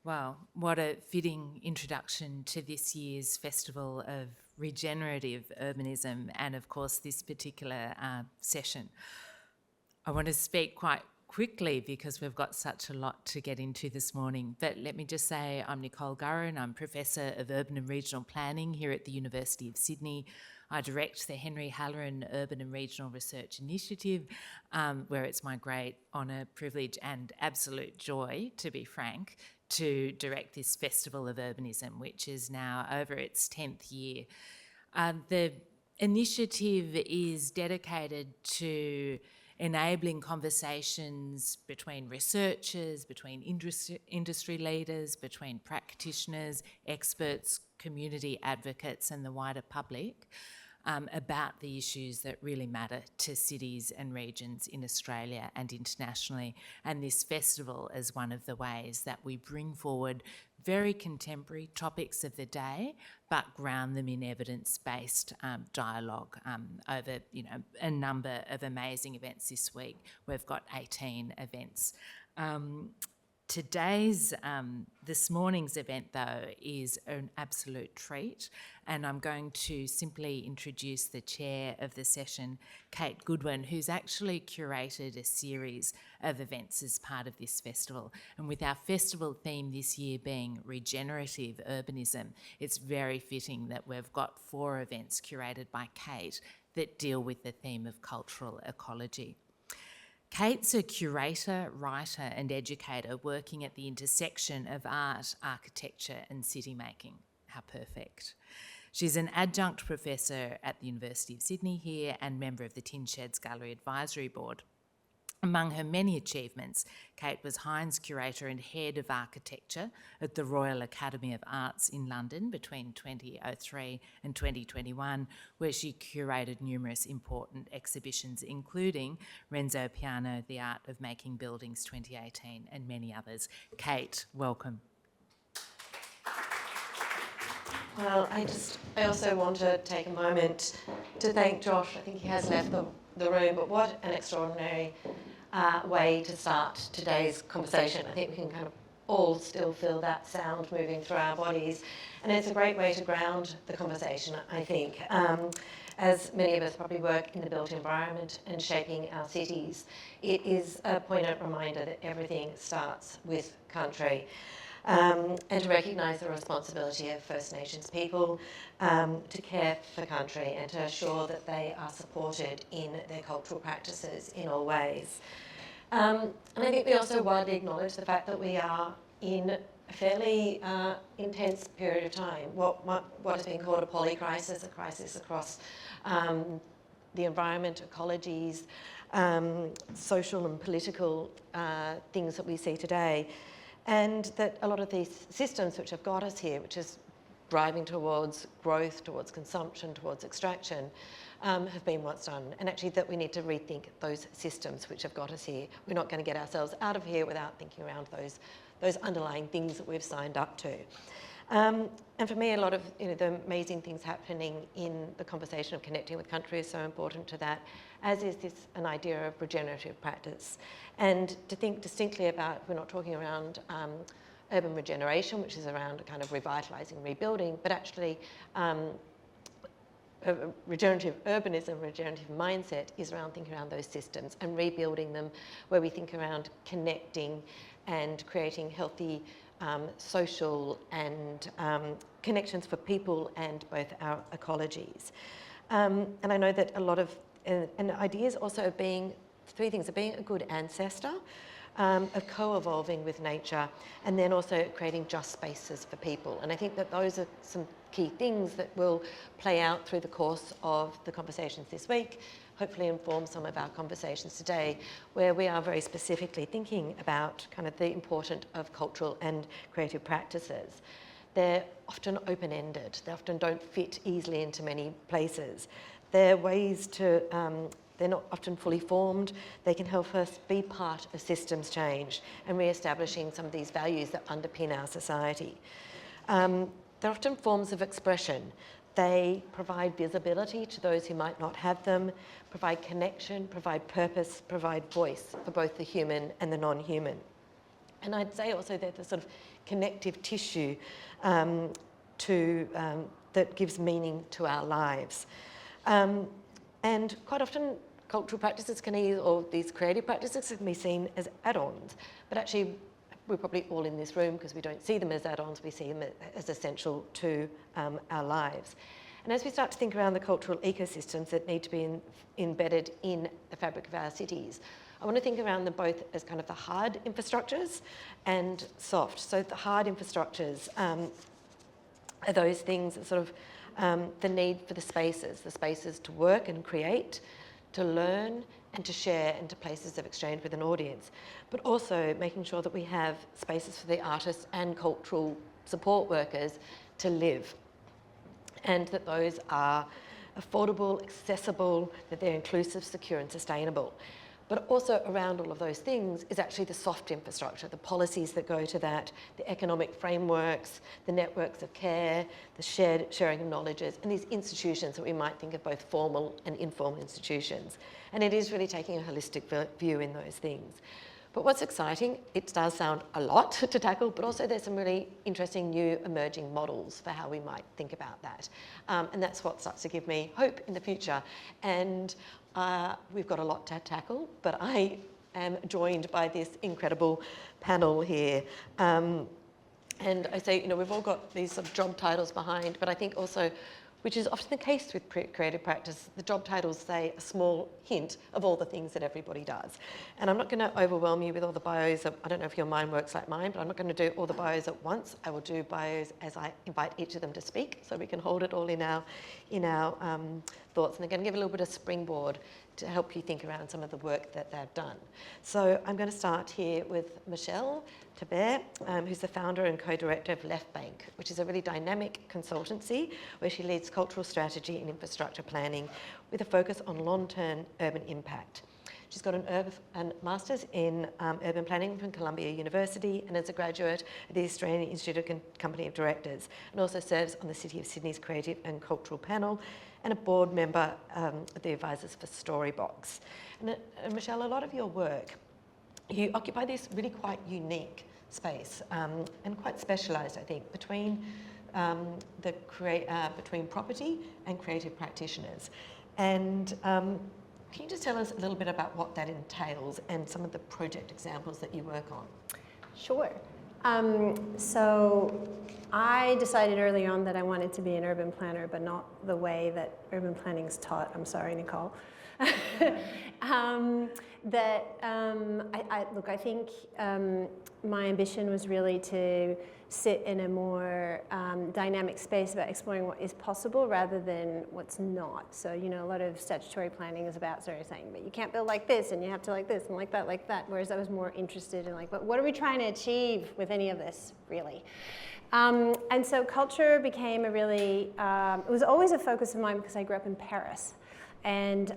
Well, what a fitting introduction to this year's Festival of Regenerative Urbanism and, of course, this particular session. I want to speak quite quickly because we've got such a lot to get into this morning. But let me just say I'm Nicole Gurran. I'm Professor of Urban and Regional Planning here at the University of Sydney. I direct the Henry Halloran Urban and Regional Research Initiative, where it's my great honour, privilege and absolute joy, to be frank, to direct this Festival of Urbanism, which is now over its 10th year. The initiative is dedicated to enabling conversations between researchers, between industry leaders, between practitioners, experts, community advocates and the wider public about the issues that really matter to cities and regions in Australia and internationally. And this festival is one of the ways that we bring forward very contemporary topics of the day, but ground them in evidence-based dialogue over, a number of amazing events this week. We've got 18 events. This morning's event, though, is an absolute treat, and I'm going to simply introduce the chair of the session, Kate Goodwin, who's actually curated a series of events as part of this festival. And with our festival theme this year being regenerative urbanism, it's very fitting that we've got 4 events curated by Kate that deal with the theme of cultural ecology. Kate's a curator, writer and educator working at the intersection of art, architecture and city making. How perfect. She's an adjunct professor at the University of Sydney here and member of the Tin Sheds Gallery Advisory Board. Among her many achievements, Kate was Hines Curator and Head of Architecture at the Royal Academy of Arts in London between 2003 and 2021, where she curated numerous important exhibitions, including Renzo Piano, The Art of Making Buildings 2018, and many others. Kate, welcome. Well, I also want to take a moment to thank Josh. I think he has left the room, but what an extraordinary way to start today's conversation. I think we can kind of all still feel that sound moving through our bodies, and it's a great way to ground the conversation, I think. As many of us probably work in the built environment and shaping our cities, it is a poignant reminder that everything starts with country. And to recognise the responsibility of First Nations people to care for country and to assure that they are supported in their cultural practices in all ways. And I think we also widely acknowledge the fact that we are in a fairly intense period of time, what has been called a polycrisis, a crisis across the environment, ecologies, social and political things that we see today. And that a lot of these systems which have got us here, which is driving towards growth, towards consumption, towards extraction, have been what's done. And actually that we need to rethink those systems which have got us here. We're not going to get ourselves out of here without thinking around those underlying things that we've signed up to. And for me, a lot of the amazing things happening in the conversation of connecting with country is so important to that, as is an idea of regenerative practice. And to think distinctly about, we're not talking around urban regeneration, which is around kind of revitalising, rebuilding, but actually regenerative urbanism, regenerative mindset is around thinking around those systems and rebuilding them, where we think around connecting and creating healthy social and connections for people and both our ecologies. And I know that a lot of, and ideas also of being, 3 things, of being a good ancestor, of co-evolving with nature, and then also creating just spaces for people. And I think that those are some key things that will play out through the course of the conversations this week, hopefully inform some of our conversations today, where we are very specifically thinking about kind of the importance of cultural and creative practices. They're often open-ended. They often don't fit easily into many places. They're ways to, they're not often fully formed. They can help us be part of systems change and re-establishing some of these values that underpin our society. They're often forms of expression. They provide visibility to those who might not have them, provide connection, provide purpose, provide voice for both the human and the non-human. And I'd say also they're the sort of connective tissue that gives meaning to our lives. And quite often, cultural practices or these creative practices can be seen as add-ons, but actually we're probably all in this room because we don't see them as add-ons, we see them as essential to our lives. And as we start to think around the cultural ecosystems that need to be embedded in the fabric of our cities, I want to think around them both as kind of the hard infrastructures and soft. So the hard infrastructures are those things that sort of the need for the spaces to work and create, to learn and to share, and to places of exchange with an audience, but also making sure that we have spaces for the artists and cultural support workers to live, and that those are affordable, accessible, that they're inclusive, secure and sustainable. But also around all of those things is actually the soft infrastructure, the policies that go to that, the economic frameworks, the networks of care, the sharing of knowledges, and these institutions that we might think of both formal and informal institutions. And it is really taking a holistic view in those things. But what's exciting, it does sound a lot to tackle, but also there's some really interesting new emerging models for how we might think about that. And that's what starts to give me hope in the future. And we've got a lot to tackle, but I am joined by this incredible panel here. And I say, we've all got these sort of job titles behind, but I think also, which is often the case with creative practice, the job titles say a small hint of all the things that everybody does. And I'm not going to overwhelm you with all the bios. I don't know if your mind works like mine, but I'm not going to do all the bios at once. I will do bios as I invite each of them to speak, so we can hold it all in our thoughts. And they're going to give a little bit of springboard to help you think around some of the work that they've done. So I'm going to start here with Michelle Tabert, who's the founder and co-director of Left Bank, which is a really dynamic consultancy where she leads cultural strategy and infrastructure planning with a focus on long-term urban impact. She's got a master's in urban planning from Columbia University and is a graduate of the Australian Institute of Company of Directors, and also serves on the City of Sydney's Creative and Cultural Panel and a board member of the Advisors for Storybox. And Michelle, a lot of your work, you occupy this really quite unique space and quite specialised, I think, between between property and creative practitioners. And can you just tell us a little bit about what that entails and some of the project examples that you work on? Sure. So I decided early on that I wanted to be an urban planner, but not the way that urban planning is taught. I'm sorry, Nicole. I think my ambition was really to sit in a more dynamic space about exploring what is possible rather than what's not. So, a lot of statutory planning is about sort of saying, but you can't build like this, and you have to like this, and like that, whereas I was more interested in but what are we trying to achieve with any of this, really? And so culture became a really, it was always a focus of mine because I grew up in Paris. And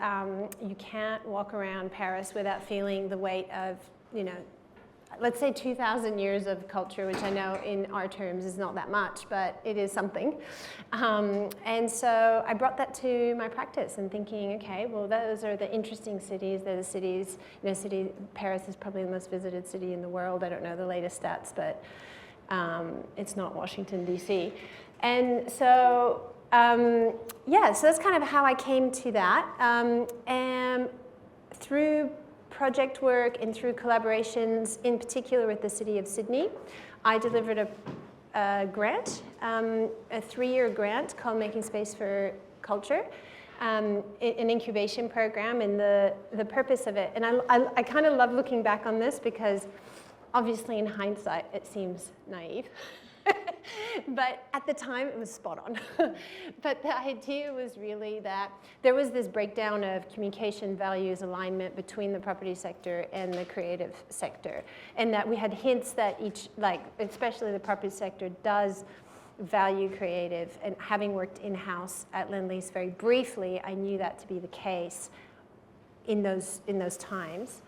you can't walk around Paris without feeling the weight of, let's say 2,000 years of culture, which I know in our terms is not that much, but it is something. And so I brought that to my practice and thinking, okay, well, those are the interesting cities. They're the cities, Paris is probably the most visited city in the world. I don't know the latest stats, but it's not Washington, D.C. And so, so that's kind of how I came to that. And through project work and through collaborations, in particular with the City of Sydney, I delivered a grant, a 3-year grant called Making Space for Culture, an incubation program, and the purpose of it. And I kind of love looking back on this because obviously in hindsight it seems naive. But at the time, it was spot on. But the idea was really that there was this breakdown of communication values alignment between the property sector and the creative sector. And that we had hints that each, especially the property sector, does value creative. And having worked in-house at Lend-Lease very briefly, I knew that to be the case in those times.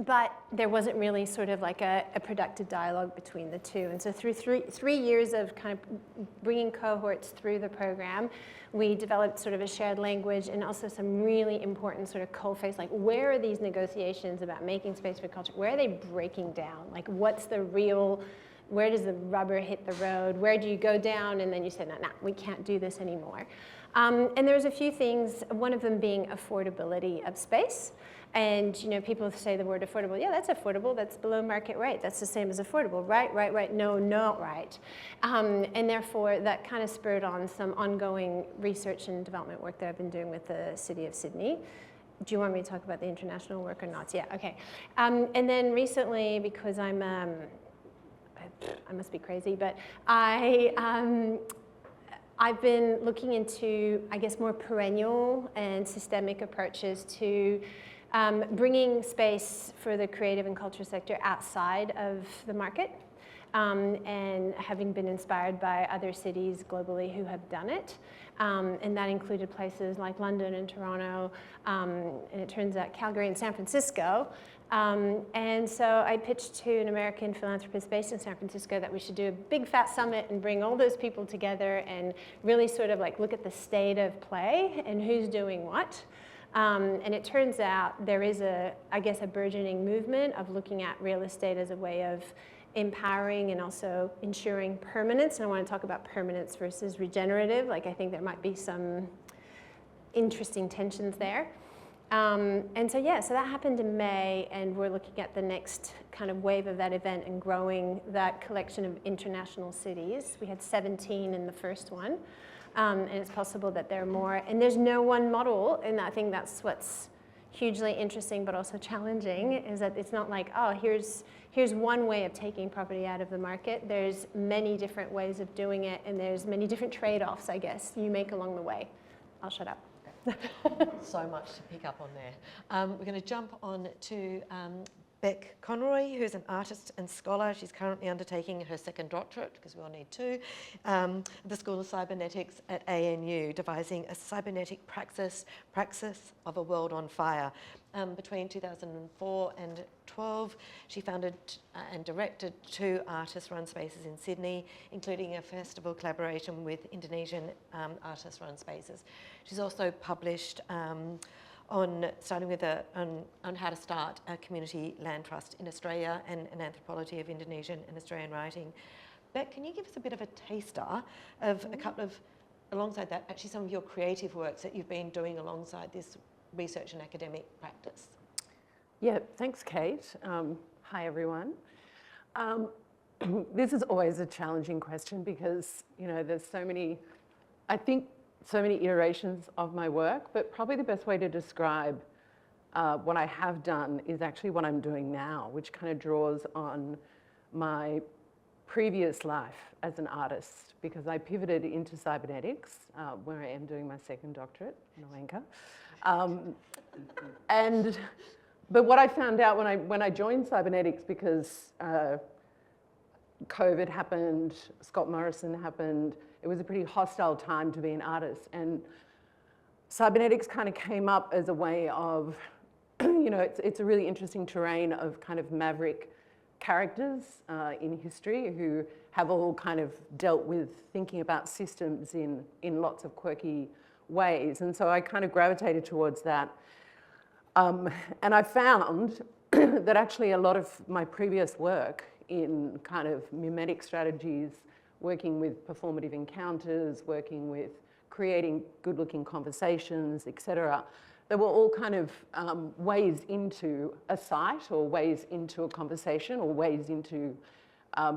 but there wasn't really sort of like a productive dialogue between the two. And so through three years of kind of bringing cohorts through the program, we developed sort of a shared language and also some really important sort of coalface, like where are these negotiations about making space for culture, where are they breaking down? Like what's the real, where does the rubber hit the road? Where do you go down and then you say, no, we can't do this anymore. And there's a few things, one of them being affordability of space. And people say the word affordable. Yeah, that's affordable. That's below market rate. That's the same as affordable. Right. No, not right. And therefore, that kind of spurred on some ongoing research and development work that I've been doing with the City of Sydney. Do you want me to talk about the international work or not? Yeah, okay. And then recently, because I must be crazy, but I've been looking into, I guess, more perennial and systemic approaches to bringing space for the creative and culture sector outside of the market, and having been inspired by other cities globally who have done it. And that included places like London and Toronto, and it turns out Calgary and San Francisco. And so I pitched to an American philanthropist based in San Francisco that we should do a big fat summit and bring all those people together and really sort of like look at the state of play and who's doing what. And it turns out there is I guess, a burgeoning movement of looking at real estate as a way of empowering and also ensuring permanence. And I want to talk about permanence versus regenerative. Like, I think there might be some interesting tensions there. And so that happened in May, and we're looking at the next kind of wave of that event and growing that collection of international cities. We had 17 in the first one. And it's possible that there are more. And there's no one model, and I think that's what's hugely interesting but also challenging, is that it's not like, oh, here's one way of taking property out of the market. There's many different ways of doing it, and there's many different trade-offs, I guess, you make along the way. I'll shut up. So much to pick up on there. We're going to jump on to Beck Conroy, who's an artist and scholar. She's currently undertaking her second doctorate, because we all need two, the School of Cybernetics at ANU, devising a cybernetic praxis of a world on fire. Between 2004 and 12, she founded and directed 2 artist-run spaces in Sydney, including a festival collaboration with Indonesian artist-run spaces. She's also published on how to start a community land trust in Australia and an anthropology of Indonesian and Australian writing. Beck, can you give us a bit of a taster of a couple of, alongside that, actually some of your creative works that you've been doing alongside this research and academic practice? Yeah, thanks, Kate. Hi, everyone. This is always a challenging question because, there's so many iterations of my work, but probably the best way to describe what I have done is actually what I'm doing now, which kind of draws on my previous life as an artist, because I pivoted into cybernetics, where I am doing my second doctorate, no anchor. But what I found out when I joined cybernetics, because COVID happened, Scott Morrison happened, it was a pretty hostile time to be an artist, and cybernetics kind of came up as a way of, it's a really interesting terrain of kind of maverick characters in history who have all kind of dealt with thinking about systems in lots of quirky ways, and so I kind of gravitated towards that. And I found that actually a lot of my previous work in kind of mimetic strategies, working with performative encounters, working with creating good-looking conversations, etc., they were all kind of ways into a site or ways into a conversation or ways into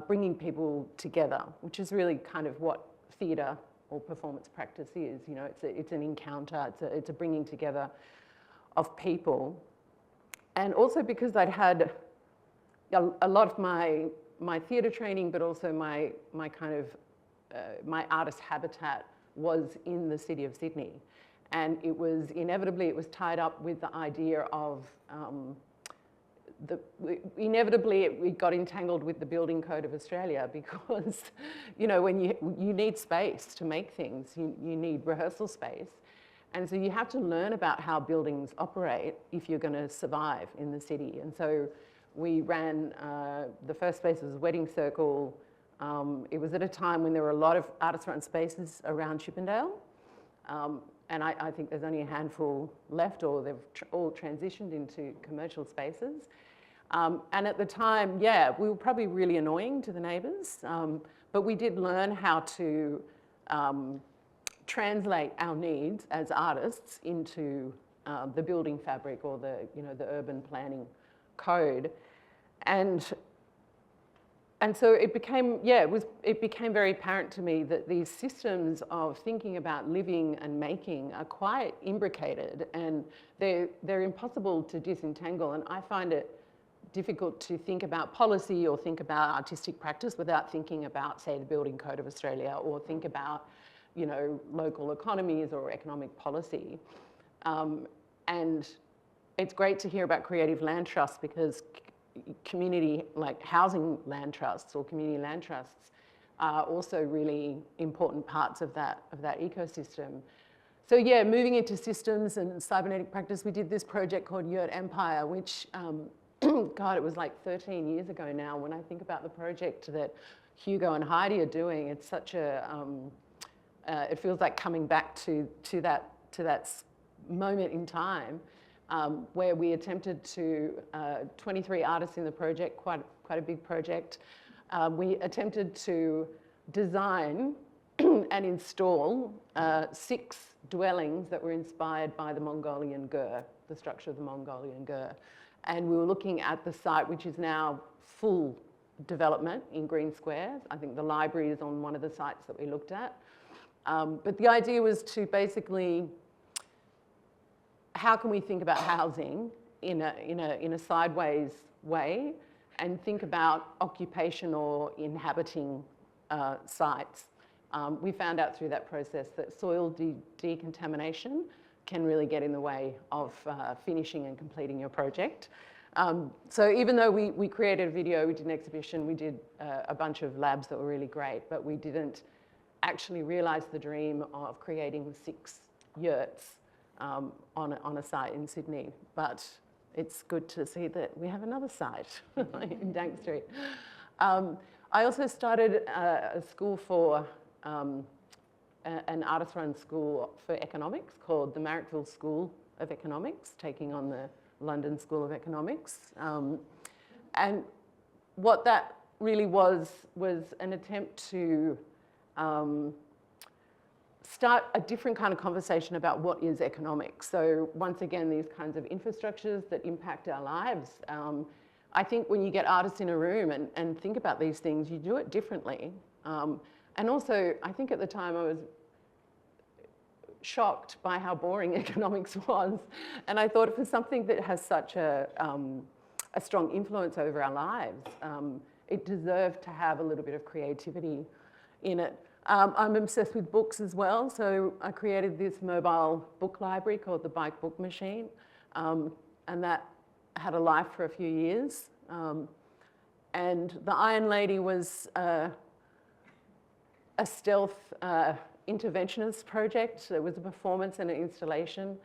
bringing people together, which is really kind of what theatre or performance practice is. It's an encounter, it's a bringing together of people. And also because I'd had a lot of my theatre training, but also my kind of my artist habitat was in the City of Sydney, and it was tied up with the idea of it got entangled with the building code of Australia, because when you need space to make things, you need rehearsal space. And so you have to learn about how buildings operate if you're going to survive in the city. And so we ran, the first space was a wedding circle. It was at a time when there were a lot of artist-run spaces around Chippendale. And I think there's only a handful left, or they've all transitioned into commercial spaces. And at the time, yeah, we were probably really annoying to the neighbours, but we did learn how to translate our needs as artists into the building fabric, or the urban planning code. And so it became, it became very apparent to me that these systems of thinking about living and making are quite imbricated, and they're impossible to disentangle. And I find it difficult to think about policy or think about artistic practice without thinking about, say, the Building Code of Australia, or think about, local economies or economic policy. And it's great to hear about creative land trusts, because community, like housing land trusts or community land trusts, are also really important parts of that ecosystem. So yeah, moving into systems and cybernetic practice, we did this project called Yurt Empire, which, God, it was like 13 years ago now. When I think about the project that Hugo and Heidi are doing, it's such a, it feels like coming back to that moment in time. Where we attempted to, 23 artists in the project, quite a big project. We attempted to design and install 6 dwellings that were inspired by the Mongolian gur, the structure of the Mongolian gur. And we were looking at the site, which is now full development in green squares. I think the library is on one of the sites that we looked at. But the idea was to basically, how can we think about housing in a sideways way, and think about occupation or inhabiting sites? We found out through that process that soil decontamination can really get in the way of finishing and completing your project. So even though we created a video, we did an exhibition, we did a bunch of labs that were really great, but we didn't actually realise the dream of creating 6 yurts on a site in Sydney. But it's good to see that we have another site in Dank Street. I also started a school for, an artist-run school for economics called the Marrickville School of Economics, taking on the London School of Economics. And what that really was an attempt to start a different kind of conversation about what is economics. So once again, these kinds of infrastructures that impact our lives. I think when you get artists in a room and think about these things, you do it differently. And also, I think at the time I was shocked by how boring economics was. And I thought, for something that has such a strong influence over our lives, it deserved to have a little bit of creativity in it. I'm obsessed with books as well, so I created this mobile book library called the Bike Book Machine, and that had a life for a few years. And the Iron Lady was a stealth interventionist project. It was a performance and an installation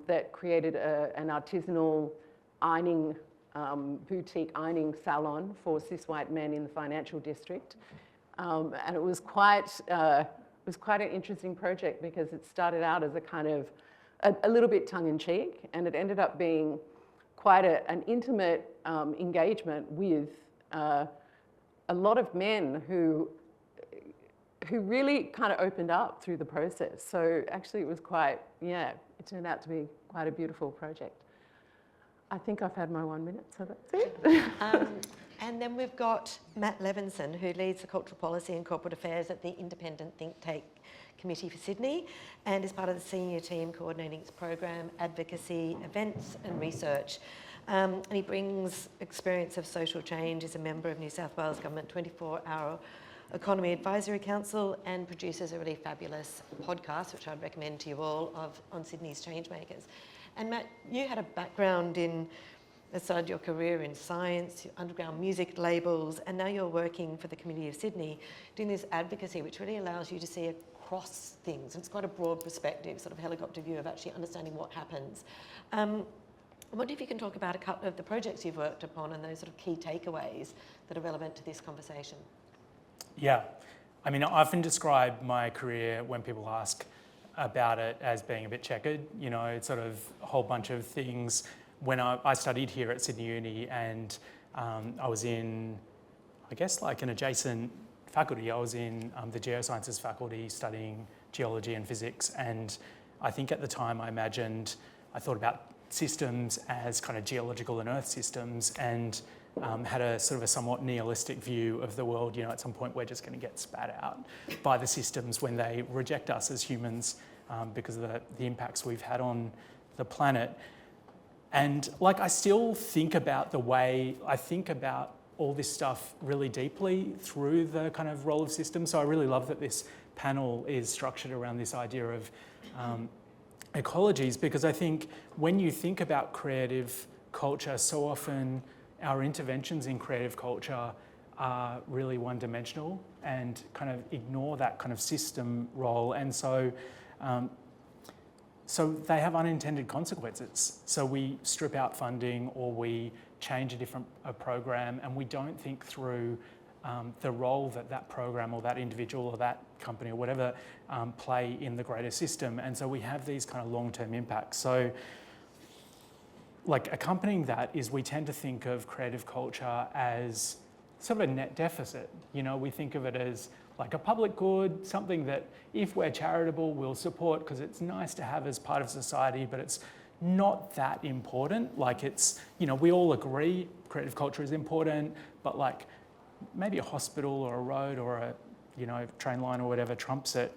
that created an artisanal ironing, boutique ironing salon for cis white men in the financial district. And it was quite an interesting project, because it started out as a kind of a little bit tongue-in-cheek, and it ended up being quite an intimate engagement with a lot of men who really kind of opened up through the process. So actually it was quite, it turned out to be quite a beautiful project. I think I've had my 1 minute, so that's it. And then we've got Matt Levinson, who leads the Cultural Policy and Corporate Affairs at the Independent Think Tank Committee for Sydney, and is part of the senior team coordinating its program, advocacy, events and research. And he brings experience of social change, is a member of New South Wales Government 24-Hour Economy Advisory Council, and produces a really fabulous podcast, which I'd recommend to you all, on Sydney's changemakers. And Matt, you had a background started your career in science, underground music labels, and now you're working for the Community of Sydney, doing this advocacy, which really allows you to see across things. It's quite a broad perspective, sort of helicopter view of actually understanding what happens. I wonder if you can talk about a couple of the projects you've worked upon and those sort of key takeaways that are relevant to this conversation. Yeah, I mean, I often describe my career when people ask about it as being a bit checkered. You know, it's sort of a whole bunch of things. When I studied here at Sydney Uni, and I was in, I guess, like an adjacent faculty. I was in the geosciences faculty studying geology and physics, and I think at the time I thought about systems as kind of geological and earth systems, and had a sort of a somewhat nihilistic view of the world. You know, at some point we're just going to get spat out by the systems when they reject us as humans because of the impacts we've had on the planet. And like, I still think about the way I think about all this stuff really deeply through the kind of role of systems. So I really love that this panel is structured around this idea of ecologies, because I think when you think about creative culture, so often our interventions in creative culture are really one-dimensional and kind of ignore that kind of system role. And so they have unintended consequences. So we strip out funding, or we change a program, and we don't think through the role that program or that individual or that company or whatever play in the greater system. And so we have these kind of long-term impacts. So like, accompanying that is we tend to think of creative culture as sort of a net deficit. You know, we think of it as like a public good, something that if we're charitable, we'll support because it's nice to have as part of society, but it's not that important. Like, it's, you know, we all agree creative culture is important, but like maybe a hospital or a road or a, you know, train line or whatever trumps it.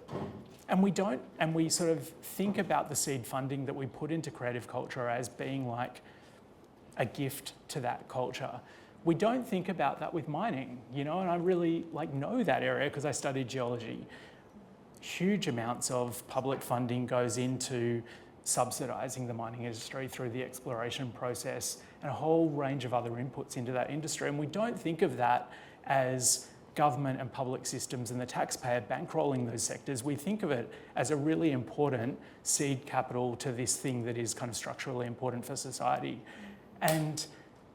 And we don't, and we sort of think about the seed funding that we put into creative culture as being like a gift to that culture. We don't think about that with mining, you know, and I really like know that area because I studied geology. Huge amounts of public funding goes into subsidising the mining industry through the exploration process and a whole range of other inputs into that industry. And we don't think of that as government and public systems and the taxpayer bankrolling those sectors. We think of it as a really important seed capital to this thing that is kind of structurally important for society. And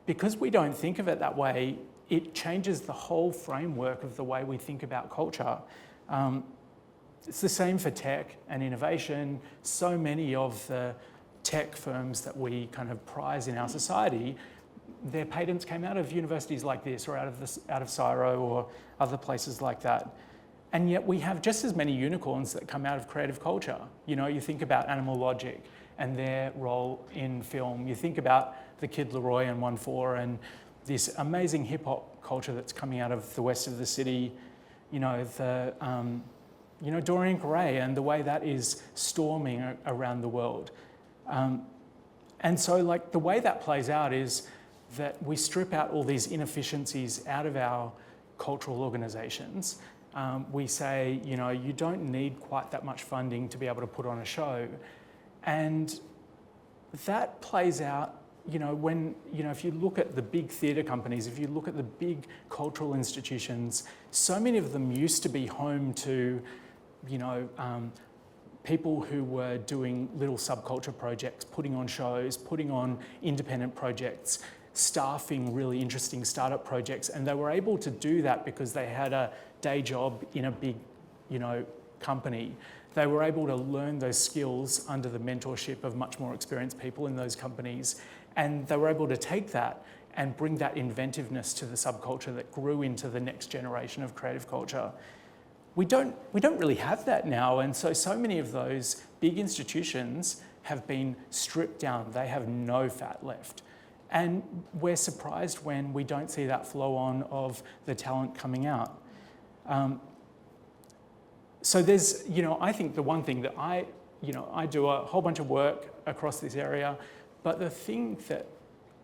because we don't think of it that way, it changes the whole framework of the way we think about culture. It's the same for tech and innovation. So many of the tech firms that we kind of prize in our society, their patents came out of universities like this, or out of CSIRO or other places like that. And yet we have just as many unicorns that come out of creative culture. You know, you think about Animal Logic and their role in film. You think about the Kid Laroi and 1/4 and this amazing hip hop culture that's coming out of the west of the city. You know, Dorian Gray and the way that is storming around the world. And so like the way that plays out is that we strip out all these inefficiencies out of our cultural organisations. We say, you know, you don't need quite that much funding to be able to put on a show. And that plays out, you know, when, you know, if you look at the big theatre companies, if you look at the big cultural institutions, so many of them used to be home to, you know, people who were doing little subculture projects, putting on shows, putting on independent projects, staffing really interesting startup projects. And they were able to do that because they had a day job in a big, you know, company. They were able to learn those skills under the mentorship of much more experienced people in those companies. And they were able to take that and bring that inventiveness to the subculture that grew into the next generation of creative culture. We don't really have that now. And so many of those big institutions have been stripped down. They have no fat left. And we're surprised when we don't see that flow on of the talent coming out. So there's, you know, I think the one thing that I do a whole bunch of work across this area, but the thing that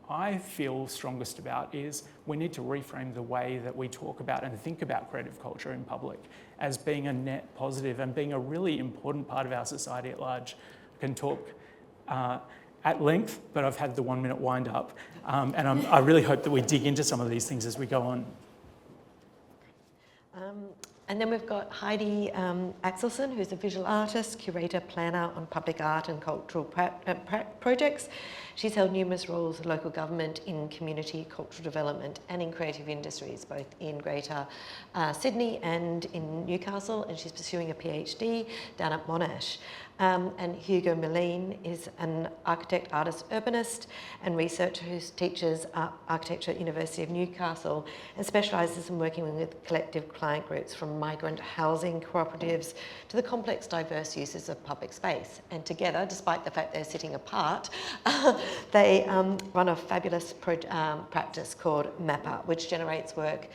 I feel strongest about is we need to reframe the way that we talk about and think about creative culture in public as being a net positive and being a really important part of our society at large. I can talk at length, but I've had the 1 minute wind up. And I really hope that we dig into some of these things as we go on. And then we've got Heidi Axelson, who's a visual artist, curator, planner on public art and cultural projects. She's held numerous roles in local government, in community cultural development and in creative industries, both in Greater Sydney and in Newcastle, and she's pursuing a PhD down at Monash. And Hugo Moline is an architect, artist, urbanist and researcher who teaches architecture at University of Newcastle and specialises in working with collective client groups from migrant housing cooperatives to the complex, diverse uses of public space. And together, despite the fact they're sitting apart, they run a fabulous practice called MAPA, which generates work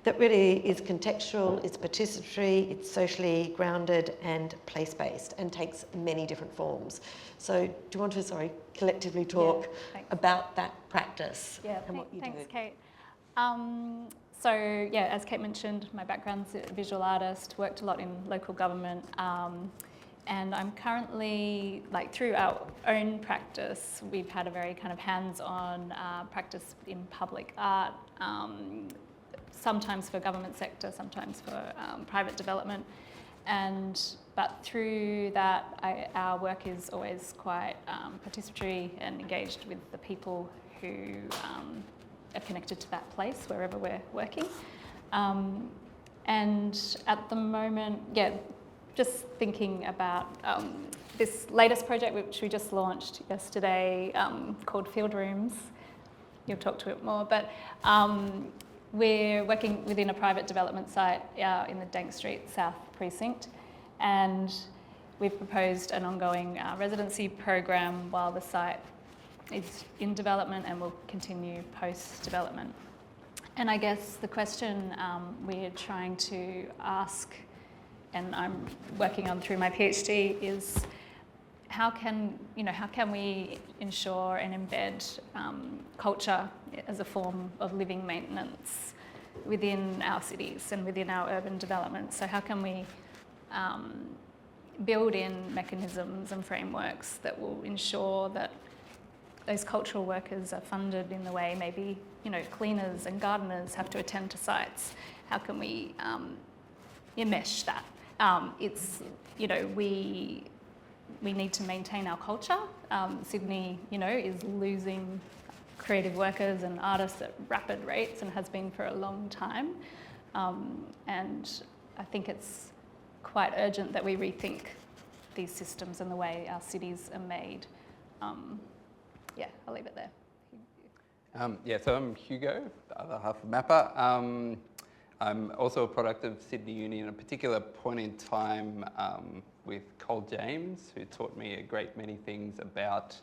that really is contextual, it's participatory, it's socially grounded and place-based and takes many different forms. So do you want to, collectively talk about that practice and what you do? Thanks, Kate. So yeah, as Kate mentioned, my background's a visual artist, worked a lot in local government, and I'm currently, through our own practice, we've had a very kind of hands-on practice in public art, sometimes for government sector, sometimes for private development. But through that, our work is always quite participatory and engaged with the people who are connected to that place, wherever we're working. And at the moment, just thinking about this latest project, which we just launched yesterday, called Field Rooms. You'll talk to it more, but we're working within a private development site in the Dank Street South Precinct, and we've proposed an ongoing residency program while the site is in development and will continue post-development. And I guess the question we're trying to ask, and I'm working on through my PhD, is how can we ensure and embed culture as a form of living maintenance within our cities and within our urban development? So how can we build in mechanisms and frameworks that will ensure that those cultural workers are funded in the way maybe cleaners and gardeners have to attend to sites? How can we enmesh that? We need to maintain our culture. Sydney, is losing creative workers and artists at rapid rates and has been for a long time. And I think it's quite urgent that we rethink these systems and the way our cities are made. I'll leave it there. So I'm Hugo, the other half of MAPA. I'm also a product of Sydney Uni in a particular point in time with Cole James, who taught me a great many things about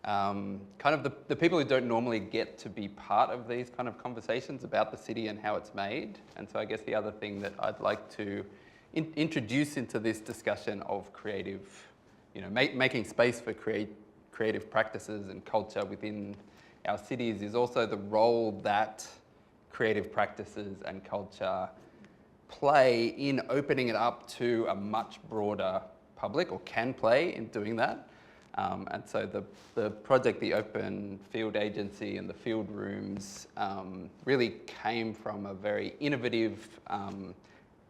kind of the people who don't normally get to be part of these kind of conversations about the city and how it's made. And so I guess the other thing that I'd like to introduce into this discussion of creative, making space for creative practices and culture within our cities is also the role that creative practices and culture play in opening it up to a much broader public, or can play in doing that. And so the project, the Open Field Agency and the Field Rooms really came from a very innovative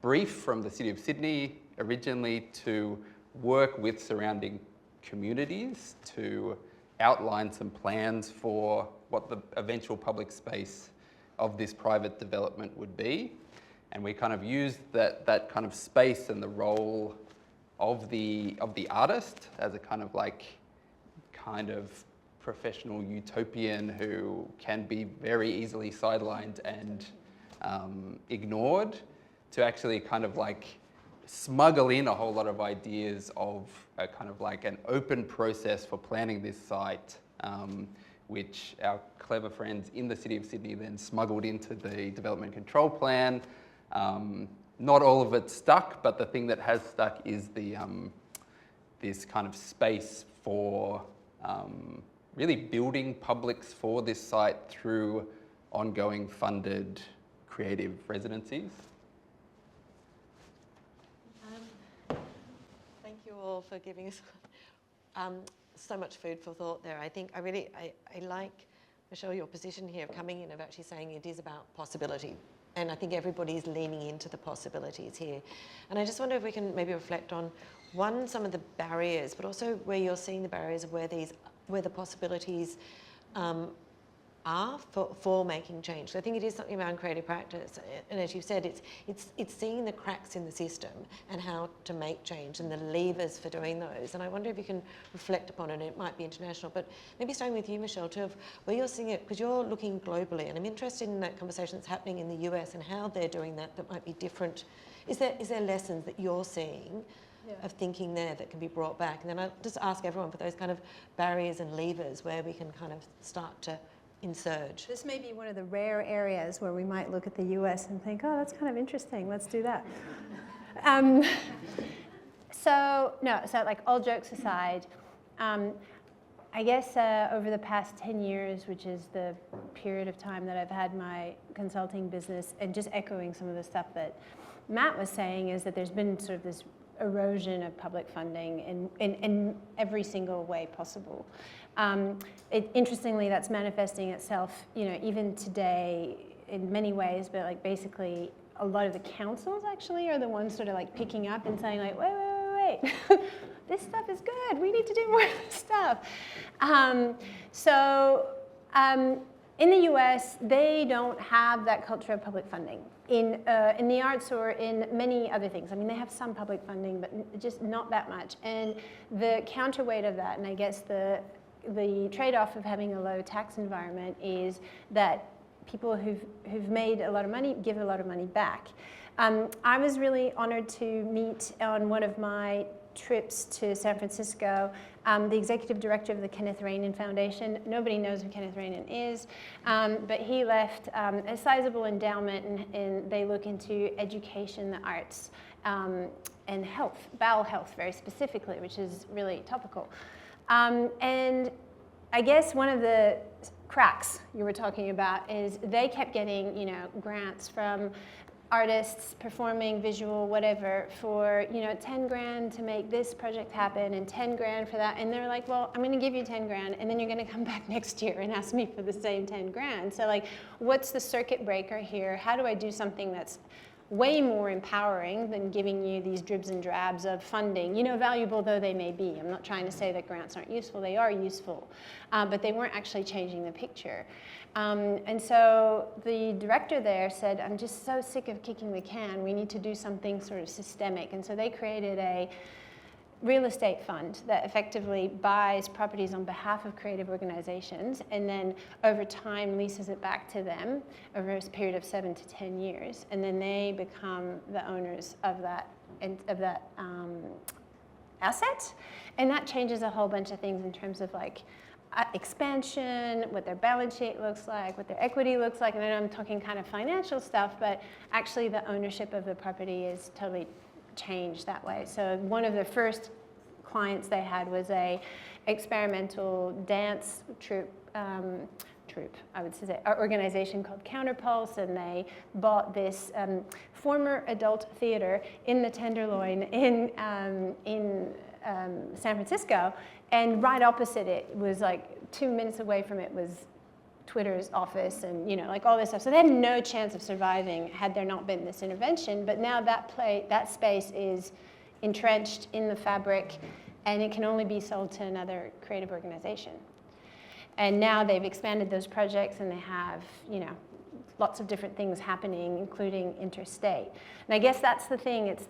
brief from the City of Sydney originally to work with surrounding communities to outline some plans for what the eventual public space of this private development would be. And we kind of used that kind of space and the role of the artist as a kind of professional utopian who can be very easily sidelined and ignored, to actually kind of smuggle in a whole lot of ideas of a kind of an open process for planning this site, which our clever friends in the City of Sydney then smuggled into the development control plan. Not all of it stuck, but the thing that has stuck is this kind of space for really building publics for this site through ongoing funded creative residencies. Thank you all for giving us so much food for thought there. I think I like, Michelle, your position here of coming in, of actually saying it is about possibility. And I think everybody's leaning into the possibilities here. And I just wonder if we can maybe reflect on, one, some of the barriers, but also where you're seeing the barriers of where the possibilities are for making change. So I think it is something around creative practice, and as you've said, it's seeing the cracks in the system and how to make change and the levers for doing those. And I wonder if you can reflect upon it. It might be international, but maybe starting with you, Michelle, too, of where you're seeing it, because you're looking globally, and I'm interested in that conversation that's happening in the US and how they're doing that might be different. Is there lessons that you're seeing of thinking there that can be brought back? And then I'll just ask everyone for those kind of barriers and levers where we can kind of start to insurge. This may be one of the rare areas where we might look at the US and think, oh, that's kind of interesting, let's do that. So like all jokes aside, I guess over the past 10 years, which is the period of time that I've had my consulting business, and just echoing some of the stuff that Matt was saying, is that there's been sort of this erosion of public funding in every single way possible. Interestingly, that's manifesting itself, even today in many ways, but like basically a lot of the councils actually are the ones sort of like picking up and saying like, wait, this stuff is good, we need to do more of this stuff. In the US, they don't have that culture of public funding. In the arts or in many other things. I mean, they have some public funding, but just not that much. And the counterweight of that, and I guess the trade-off of having a low tax environment, is that people who've made a lot of money give a lot of money back. I was really honored to meet on one of my trips to San Francisco the executive director of the Kenneth Reinin Foundation. Nobody knows who Kenneth Reinin is, but he left a sizable endowment, and they look into education, the arts, and health, bowel health very specifically, which is really topical. And I guess one of the cracks you were talking about is they kept getting, grants from artists, performing, visual, whatever, for 10 grand to make this project happen and 10 grand for that. And they're like, well, I'm gonna give you 10 grand and then you're gonna come back next year and ask me for the same 10 grand. So like, what's the circuit breaker here? How do I do something that's way more empowering than giving you these dribs and drabs of funding, valuable though they may be. I'm not trying to say that grants aren't useful, they are useful, but they weren't actually changing the picture. And so the director there said, I'm just so sick of kicking the can, we need to do something sort of systemic. And so they created a real estate fund that effectively buys properties on behalf of creative organizations and then over time leases it back to them over a period of 7 to 10 years. And then they become the owners of that asset. And that changes a whole bunch of things in terms of like expansion, what their balance sheet looks like, what their equity looks like. And I know I'm talking kind of financial stuff, but actually the ownership of the property is totally changed that way. So one of the first clients they had was a experimental dance troupe, I would say, organization called Counterpulse, and they bought this former adult theater in the Tenderloin in San Francisco, and right opposite it was like 2 minutes away from it was Twitter's office and like all this stuff. So they had no chance of surviving had there not been this intervention. But now that space is entrenched in the fabric, and it can only be sold to another creative organization. And now they've expanded those projects, and they have lots of different things happening, including interstate. And I guess that's the thing. It's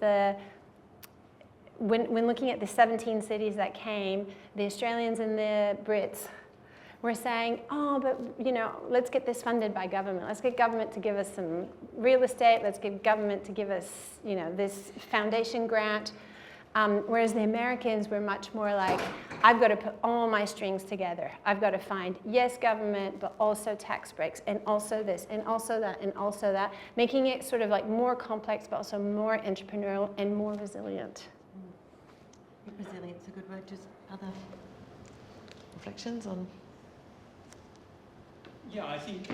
when looking at the 17 cities that came, the Australians and the Brits we're saying, oh, but let's get this funded by government. Let's get government to give us some real estate. Let's get government to give us, this foundation grant. Whereas the Americans were much more like, I've got to put all my strings together. I've got to find, yes, government, but also tax breaks, and also this, and also that, and also that, making it sort of like more complex, but also more entrepreneurial and more resilient. Resilience, a good word. Just other reflections on? Yeah, I think,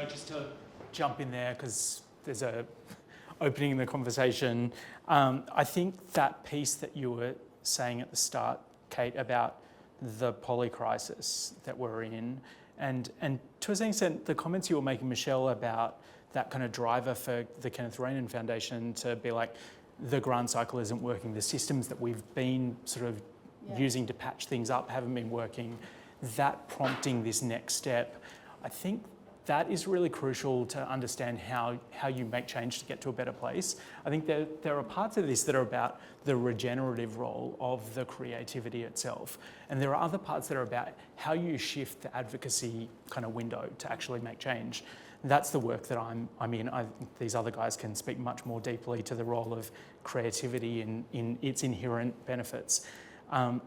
just to jump in there, because there's a opening in the conversation, I think that piece that you were saying at the start, Kate, about the polycrisis that we're in, and to a certain extent, the comments you were making, Michelle, about that kind of driver for the Kenneth Rainin Foundation to be like, the grant cycle isn't working, the systems that we've been sort of using to patch things up haven't been working, that prompting this next step, I think that is really crucial to understand how you make change to get to a better place. I think there are parts of this that are about the regenerative role of the creativity itself. And there are other parts that are about how you shift the advocacy kind of window to actually make change. That's the work that I'm in. These other guys can speak much more deeply to the role of creativity in its inherent benefits. But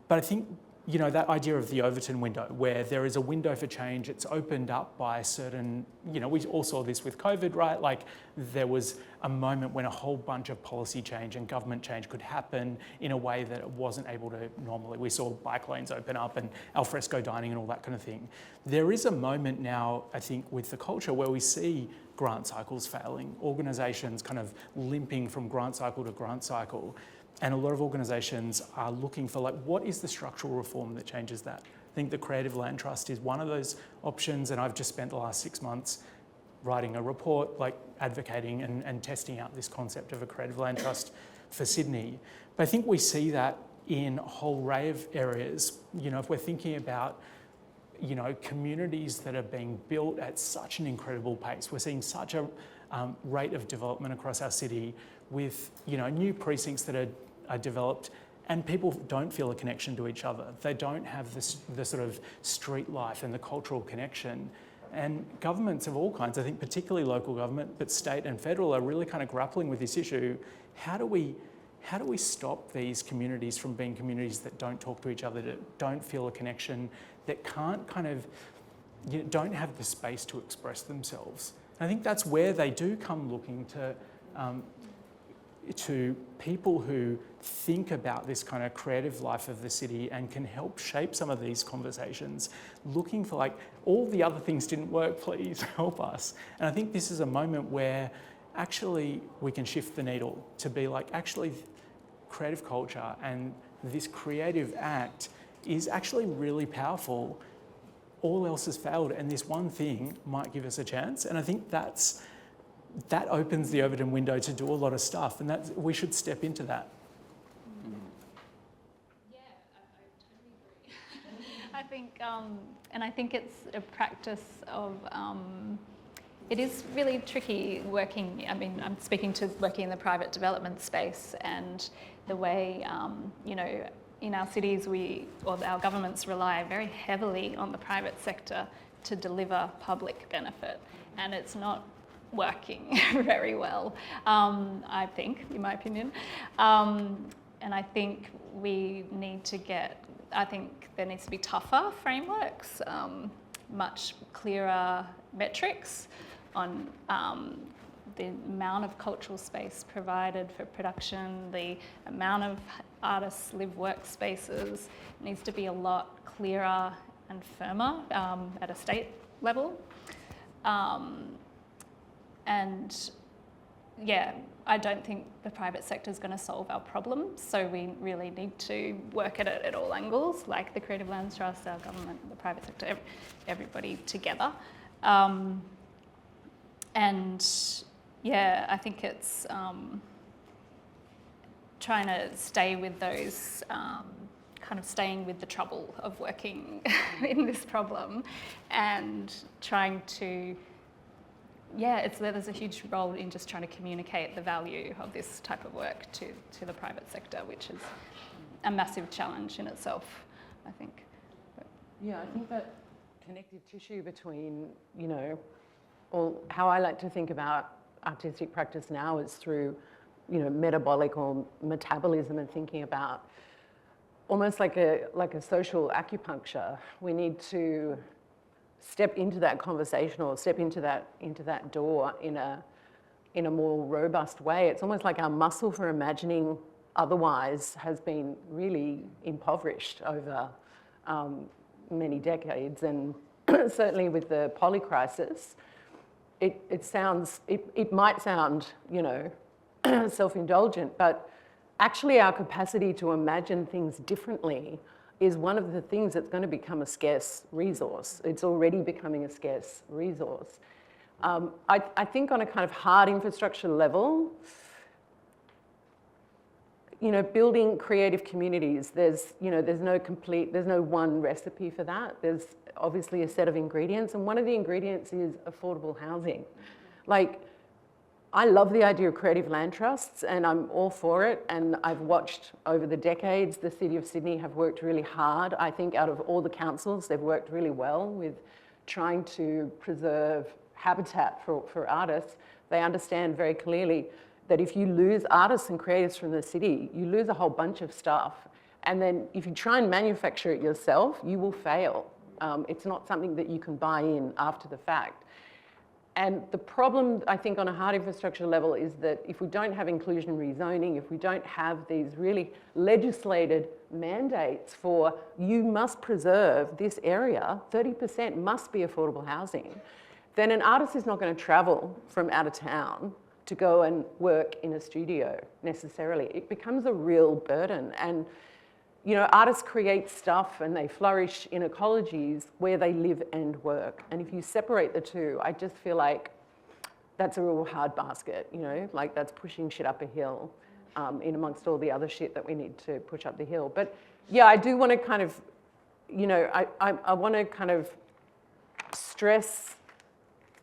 I think, you know, that idea of the Overton window, where there is a window for change, it's opened up by certain, you know, we all saw this with COVID, right? Like there was a moment when a whole bunch of policy change and government change could happen in a way that it wasn't able to normally. We saw bike lanes open up and alfresco dining and all that kind of thing. There is a moment now, I think, with the culture where we see grant cycles failing, organisations kind of limping from grant cycle to grant cycle. And a lot of organisations are looking for, like, what is the structural reform that changes that? I think the Creative Land Trust is one of those options, and I've just spent the last 6 months writing a report, like advocating and testing out this concept of a Creative Land Trust for Sydney. But I think we see that in a whole array of areas. You know, if we're thinking about, you know, communities that are being built at such an incredible pace, we're seeing such a rate of development across our city with, you know, new precincts that are developed, and people don't feel a connection to each other. They don't have the sort of street life and the cultural connection. And governments of all kinds, I think particularly local government, but state and federal, are really kind of grappling with this issue. How do we stop these communities from being communities that don't talk to each other, that don't feel a connection, that can't kind of, you know, don't have the space to express themselves? And I think that's where they do come looking to people who think about this kind of creative life of the city and can help shape some of these conversations, looking for, like, all the other things didn't work, please help us. And I think this is a moment where actually we can shift the needle to be like, actually creative culture and this creative act is actually really powerful. All else has failed and this one thing might give us a chance. And I think that opens the Overton window to do a lot of stuff, and we should step into that. Yeah, I totally agree. I think, and I think it's a practice of, it is really tricky working, I mean, I'm speaking to working in the private development space, and the way, you know, in our cities our governments rely very heavily on the private sector to deliver public benefit, and it's not working very well, I think, in my opinion. And I think we need to I think there needs to be tougher frameworks, much clearer metrics on the amount of cultural space provided for production, the amount of artists live workspaces. It needs to be a lot clearer and firmer at a state level. And yeah, I don't think the private sector is going to solve our problems, so we really need to work at it at all angles, like the Creative Land Trust, our government, the private sector, everybody together. And yeah, I think it's trying to stay with those, kind of staying with the trouble of working in this problem and trying to, yeah, there's a huge role in just trying to communicate the value of this type of work to the private sector, which is a massive challenge in itself, I think. But yeah, I think that connective tissue between, you know, how I like to think about artistic practice now is through, you know, metabolic or metabolism, and thinking about almost like a social acupuncture. We need to step into that conversation or step into that door in a more robust way. It's almost like our muscle for imagining otherwise has been really impoverished over many decades, and certainly with the polycrisis, it might sound, you know, self-indulgent, but actually our capacity to imagine things differently is one of the things that's going to become a scarce resource. It's already becoming a scarce resource. I think on a kind of hard infrastructure level, building creative communities, there's no one recipe for that. There's obviously a set of ingredients, and one of the ingredients is affordable housing. Like, I love the idea of creative land trusts, and I'm all for it, and I've watched over the decades, the City of Sydney have worked really hard. I think out of all the councils, they've worked really well with trying to preserve habitat for artists. They understand very clearly that if you lose artists and creatives from the city, you lose a whole bunch of stuff. And then if you try and manufacture it yourself, you will fail. It's not something that you can buy in after the fact. And the problem, I think, on a hard infrastructure level is that if we don't have inclusionary zoning, if we don't have these really legislated mandates for you must preserve this area, 30% must be affordable housing, then an artist is not going to travel from out of town to go and work in a studio necessarily. It becomes a real burden. And artists create stuff and they flourish in ecologies where they live and work. And if you separate the two, I just feel like that's a real hard basket, like that's pushing shit up a hill in amongst all the other shit that we need to push up the hill. But yeah, I do want to kind of, I want to kind of stress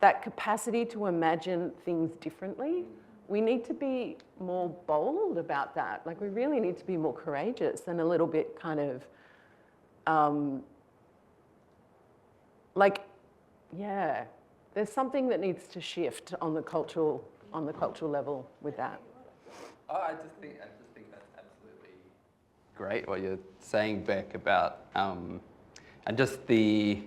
that capacity to imagine things differently. We need to be more bold about that. Like, we really need to be more courageous and a little bit kind of, there's something that needs to shift on the cultural level with that. Oh, I just think that's absolutely great what you're saying, Beck, about and just the,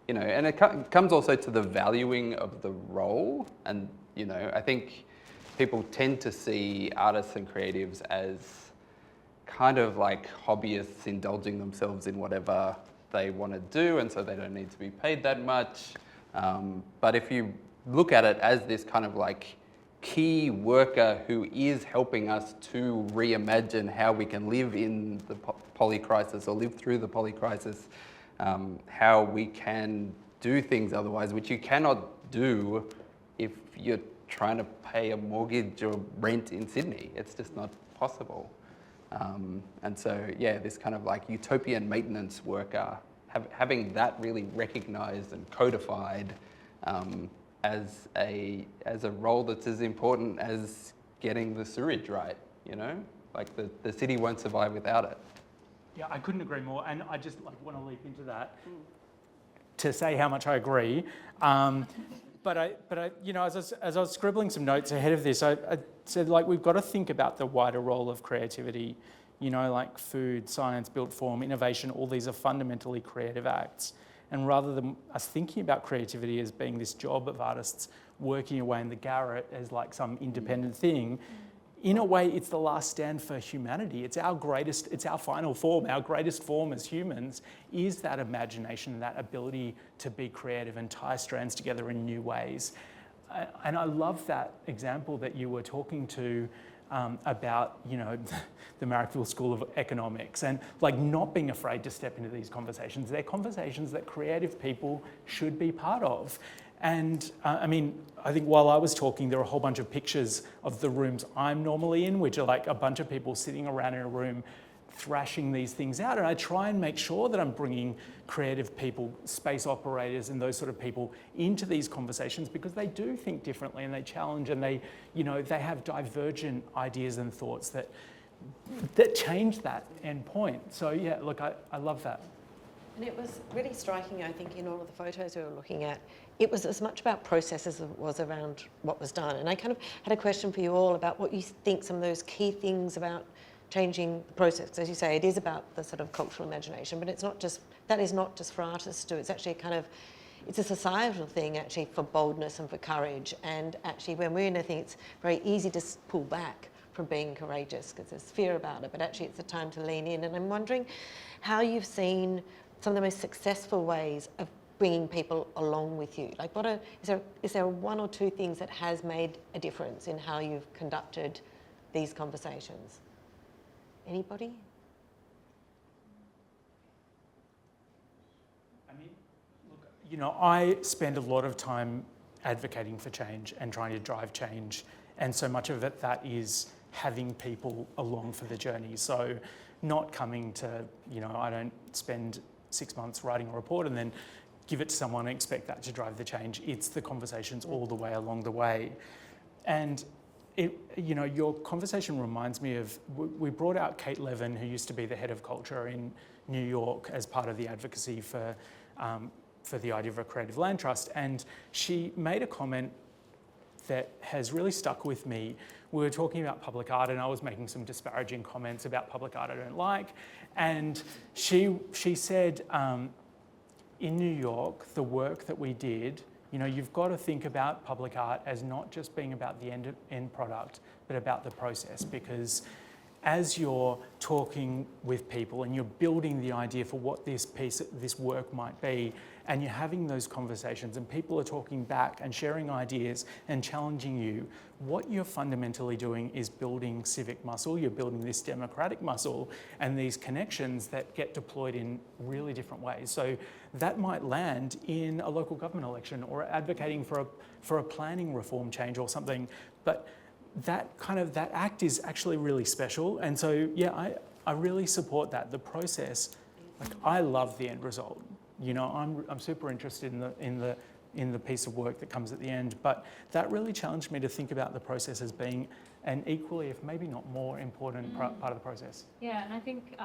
and it comes also to the valuing of the role. And I think people tend to see artists and creatives as kind of like hobbyists indulging themselves in whatever they want to do, and so they don't need to be paid that much. But if you look at it as this kind of like key worker who is helping us to reimagine how we can live in the polycrisis or live through the polycrisis, how we can do things otherwise, which you cannot do if you're trying to pay a mortgage or rent in Sydney. It's just not possible. And so, yeah, this kind of like utopian maintenance worker, having that really recognised and codified as a role that's as important as getting the sewage right, Like the city won't survive without it. Yeah, I couldn't agree more, and I just want to leap into that to say how much I agree. But I, as I was scribbling some notes ahead of this, I said, we've got to think about the wider role of creativity. Like food, science, built form, innovation, all these are fundamentally creative acts. And rather than us thinking about creativity as being this job of artists working away in the garret as like some independent thing, in a way, it's the last stand for humanity. It's our final form. Our greatest form as humans is that imagination, that ability to be creative and tie strands together in new ways. And I love that example that you were talking to about, the Marrickville School of Economics, and not being afraid to step into these conversations. They're conversations that creative people should be part of. And I think while I was talking, there were a whole bunch of pictures of the rooms I'm normally in, which are like a bunch of people sitting around in a room thrashing these things out. And I try and make sure that I'm bringing creative people, space operators and those sort of people into these conversations, because they do think differently and they challenge, and they have divergent ideas and thoughts that change that end point. So yeah, look, I love that. And it was really striking, I think, in all of the photos we were looking at. It was as much about process as it was around what was done. And I kind of had a question for you all about what you think some of those key things about changing the process. As you say, it is about the sort of cultural imagination, but that is not just for artists to do. It's actually it's a societal thing actually for boldness and for courage. And actually when we're in a thing, it's very easy to pull back from being courageous because there's fear about it, but actually it's a time to lean in. And I'm wondering how you've seen some of the most successful ways of bringing people along with you. Like, is there one or two things that has made a difference in how you've conducted these conversations? Anybody? I spend a lot of time advocating for change and trying to drive change. And so much of it that is having people along for the journey. So not coming to, I don't spend 6 months writing a report and then give it to someone and expect that to drive the change. It's the conversations all the way along the way. And your conversation reminds me of, we brought out Kate Levin, who used to be the head of culture in New York, as part of the advocacy for the idea of a creative land trust. And she made a comment that has really stuck with me. We were talking about public art and I was making some disparaging comments about public art I don't like. And she said, in New York, the work that we did, you've got to think about public art as not just being about the end product, but about the process, because as you're talking with people and you're building the idea for what this work might be, and you're having those conversations and people are talking back and sharing ideas and challenging you, what you're fundamentally doing is building civic muscle, you're building this democratic muscle and these connections that get deployed in really different ways. So that might land in a local government election or advocating for a planning reform change or something, but that act is actually really special. And so, yeah, I really support that. The process, I love the end result. I'm super interested in the piece of work that comes at the end, but that really challenged me to think about the process as being an equally, if maybe not more important part of the process. Yeah, and I think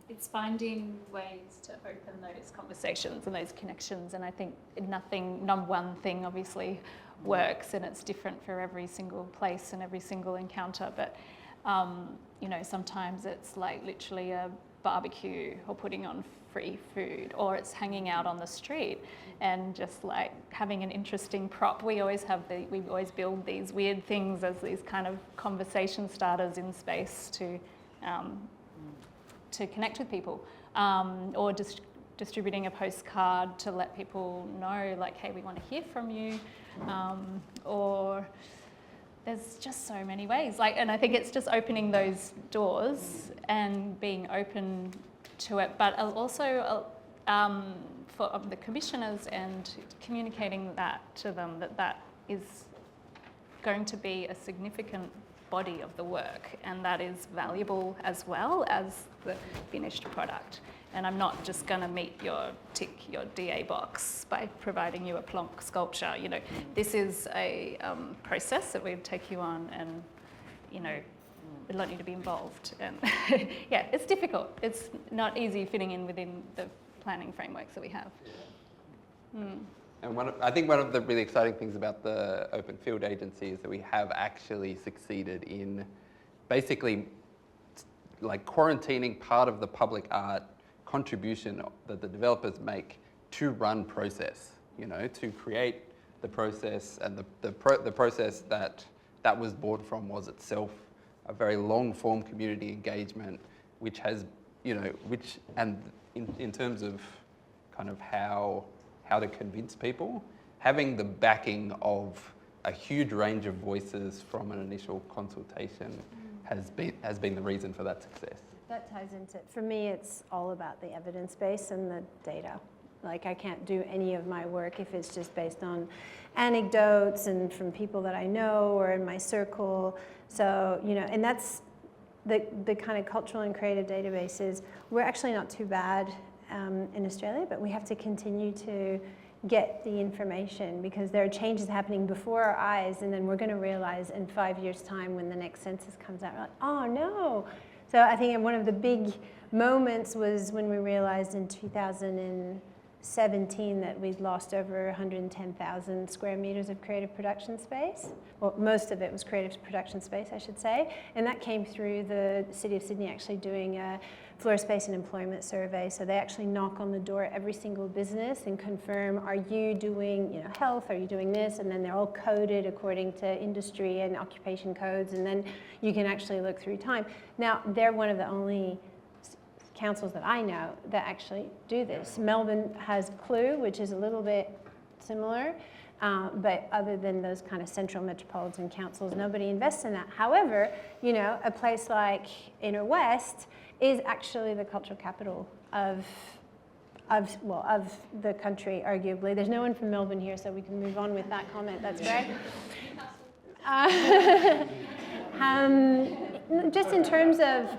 it's finding ways to open those conversations and those connections, and I think no one thing obviously works, and it's different for every single place and every single encounter, but sometimes it's like literally a barbecue or putting on free food, or it's hanging out on the street and just like having an interesting prop. We always build these weird things as these kind of conversation starters in space to connect with people, or just distributing a postcard to let people know, like, hey, we want to hear from you, or there's just so many ways. And I think it's just opening those doors and being open to it, but also for the commissioners and communicating that to them, that is going to be a significant body of the work, and that is valuable as well as the finished product. And I'm not just going to tick your DA box by providing you a plonk sculpture. This is a process that we'd take you on, and we'd like you to be involved. And yeah, it's difficult. It's not easy fitting in within the planning frameworks that we have. And I think one of the really exciting things about the Open Field Agency is that we have actually succeeded in basically like quarantining part of the public art contribution that the developers make to run process, to create the process, and the process that was born from was itself a very long form community engagement, which has, and in terms of kind of how to convince people, having the backing of a huge range of voices from an initial consultation has been the reason for that success. That ties into, for me, it's all about the evidence base and the data. Like, I can't do any of my work if it's just based on anecdotes and from people that I know or in my circle. So, and that's the kind of cultural and creative databases. We're actually not too bad in Australia, but we have to continue to get the information, because there are changes happening before our eyes, and then we're going to realize in 5 years' time when the next census comes out, we're like, oh no. So I think one of the big moments was when we realized in 2017 that we'd lost over 110,000 square meters of creative production space. Well, most of it was creative production space, I should say. And that came through the City of Sydney actually doing a floor space and employment survey. So they actually knock on the door at every single business and confirm, are you doing health, are you doing this? And then they're all coded according to industry and occupation codes, and then you can actually look through time. Now, they're one of the only councils that I know that actually do this. Melbourne has Clue, which is a little bit similar, but other than those kind of central metropolitan councils, nobody invests in that. However, a place like Inner West is actually the cultural capital of of the country, arguably. There's no one from Melbourne here, so we can move on with that comment. That's great. Just in terms of